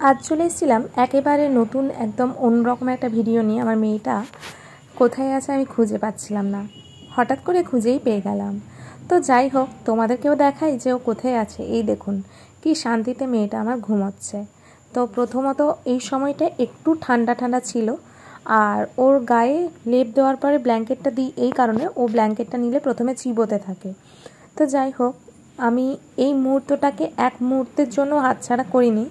আজ চলে এসেছিলাম একেবারে নতুন একদম অন্যরকম একটা ভিডিও নিয়ে। আমার মেয়েটা কোথায় আছে আমি খুঁজে পাচ্ছিলাম না, হঠাৎ করে খুঁজেই পেয়ে গেলাম। তো যাই হোক, তোমাদেরকেও দেখাই যে ও কোথায় আছে। এই দেখুন কি শান্তিতে মেয়েটা আমার ঘুমোচ্ছে। তো প্রথমত এই সময়টা একটু ঠান্ডা ঠান্ডা ছিল, আর ওর গায়ে লেপ দেওয়ার পরে ব্ল্যাঙ্কেটটা দিই এই কারণে, ও ব্ল্যাঙ্কেটটা নিলে প্রথমে চিবোতে থাকে। তো যাই হোক, আমি এই মুহূর্তটাকে এক মুহূর্তের জন্য হাতছাড়া করিনি,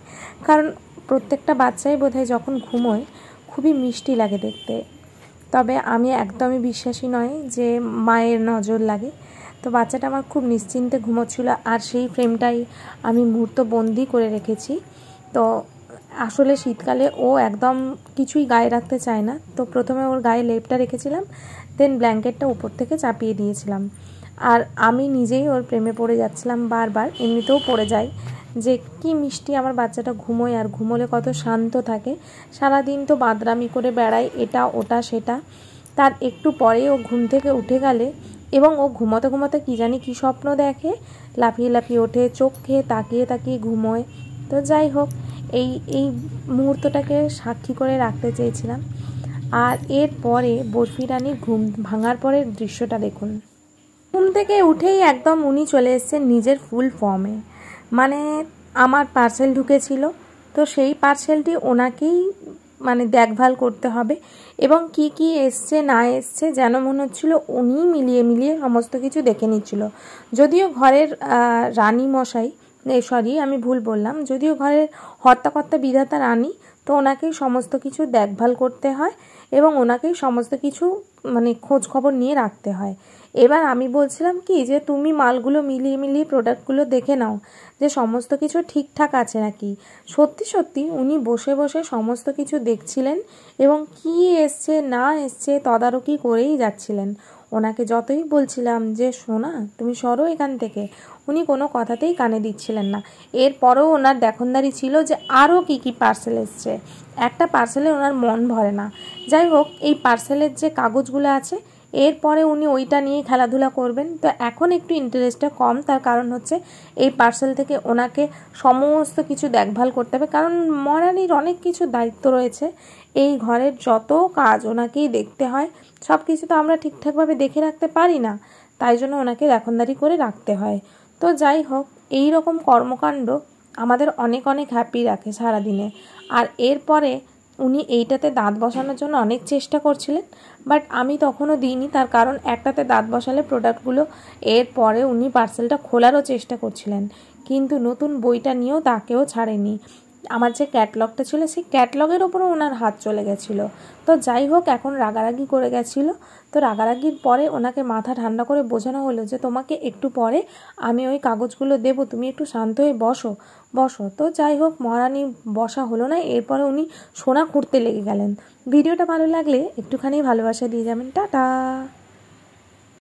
কারণ প্রত্যেকটা বাচ্চাই বোধহয় যখন ঘুমোয় খুবই মিষ্টি লাগে দেখতে। তবে আমি একদমই বিশ্বাসী নয় যে মায়ের নজর লাগে। তো বাচ্চাটা আমার খুব নিশ্চিন্তে ঘুমোচ্ছিল, আর সেই ফ্রেমটাই আমি মুহূর্তবন্দি করে রেখেছি। তো আসলে শীতকালে ও একদম কিছুই গায়ে রাখতে চায় না। তো প্রথমে ওর গায়ে লেপটা রেখেছিলাম, দেন ব্ল্যাঙ্কেটটা উপর থেকে চাপিয়ে দিয়েছিলাম। আর আমি নিজেই ওর প্রেমে পড়ে যাচ্ছিলাম বারবার, এমনিতেও পড়ে যাই যে কি মিষ্টি আমার বাচ্চাটা ঘুমোয়, আর ঘুমোলে কত শান্ত থাকে। সারাদিন তো বাদরামি করে বেড়ায় এটা ওটা সেটা, তার একটু পরে ও ঘুম থেকে উঠে গেলে এবং ও ঘুমোতে ঘুমোতে কী জানি কী স্বপ্ন দেখে, লাফিয়ে লাফিয়ে ওঠে, চোখ খেয়ে তাকিয়ে তাকিয়ে ঘুমোয়। তো যাই হোক, এই এই মুহূর্তটাকে সাক্ষী করে রাখতে চেয়েছিলাম। আর এরপরে বরফি রানীর ঘুম ভাঙার পরের দৃশ্যটা দেখুন। ঘুম থেকে উঠেই একদম উনি চলে এসেছেন নিজের ফুল ফর্মে। মানে আমার পার্সেল ঢুকেছিল, তো সেই পার্সেলটি ওনাকেই দেখভাল করতে হবে, এবং কি কি এসছে না এসছে যেন মনে হচ্ছিল উনিই মিলিয়ে মিলিয়ে সমস্ত কিছু দেখে নিচ্ছিল। যদিও ঘরের রানী মশাই, সরি আমি ভুল বললাম, যদিও ঘরের হর্তাকর্তা বিধাতা রানী, তো ওনাকেই সমস্ত কিছু দেখভাল করতে হয় এবং ওনাকেই সমস্ত কিছু খোঁজ খবর নিয়ে রাখতে হয়। এবার আমি বলছিলাম কি যে তুমি মালগুলো মিলিয়ে মিলিয়ে প্রোডাক্টগুলো দেখে নাও যে সমস্ত কিছু ঠিকঠাক আছে নাকি। সত্যি সত্যি উনি বসে বসে সমস্ত কিছু দেখছিলেন এবং কি এসছে না এসছে তদারকি করেই যাচ্ছিলেন। ওনাকে যতই বলছিলাম যে শোনা তুমি সরো এখান থেকে, উনি কোনো কথাতেই কানে দিচ্ছিলেন না। এরপরেও ওনার দেখনদারি ছিল যে আরও কি কি পার্সেল এসছে, একটা পার্সেলে ওনার মন ভরে না। যাই হোক, এই পার্সেলের যে কাগজগুলো আছে এরপরে উনি ওইটা নিয়ে খেলাধুলা করবেন। তো এখন একটু ইন্টারেস্টটা কম, তার কারণ হচ্ছে এই পার্সেল থেকে ওনাকে সমস্ত কিছু দেখভাল করতে হবে, কারণ মহারানীর অনেক কিছু দায়িত্ব রয়েছে। এই ঘরের যত কাজ ওনাকেই দেখতে হয়, সব কিছু তো আমরা ঠিকঠাকভাবে দেখে রাখতে পারি না, তাই জন্য ওনাকে দেখনদারি করে রাখতে হয়। তো যাই হোক, এই রকম কর্মকাণ্ড আমাদের অনেক অনেক হ্যাপি রাখে সারাদিনে। আর এরপরে উনি এইটাতে দাঁত বসানোর জন্য অনেক চেষ্টা করছিলেন, বাট আমি তখনও দিইনি, তার কারণ একটাতে দাঁত বসালে প্রোডাক্টগুলো, এরপরে উনি পার্সেলটা খোলারও চেষ্টা করছিলেন, কিন্তু নতুন বইটা নিয়েও তাকেও ছাড়েনি। আমার যে ক্যাটলগটা ছিল সেই ক্যাটলগের ওপরও ওনার হাত চলে গেছিলো। তো যাই হোক, এখন রাগারাগি করে গেছিলো। তো রাগারাগির পরে ওনাকে মাথা ঠান্ডা করে বোঝানো হলো যে তোমাকে একটু পরে আমি ওই কাগজগুলো দেবো, তুমি একটু শান্ত হয়ে বসো বসো। তো যাই হোক, মহারানী বসা হলো না, এরপরে উনি সোনা খুঁড়তে লেগে গেলেন। ভিডিওটা ভালো লাগলে একটুখানি ভালোবাসা দিয়ে যাবেন। টাটা।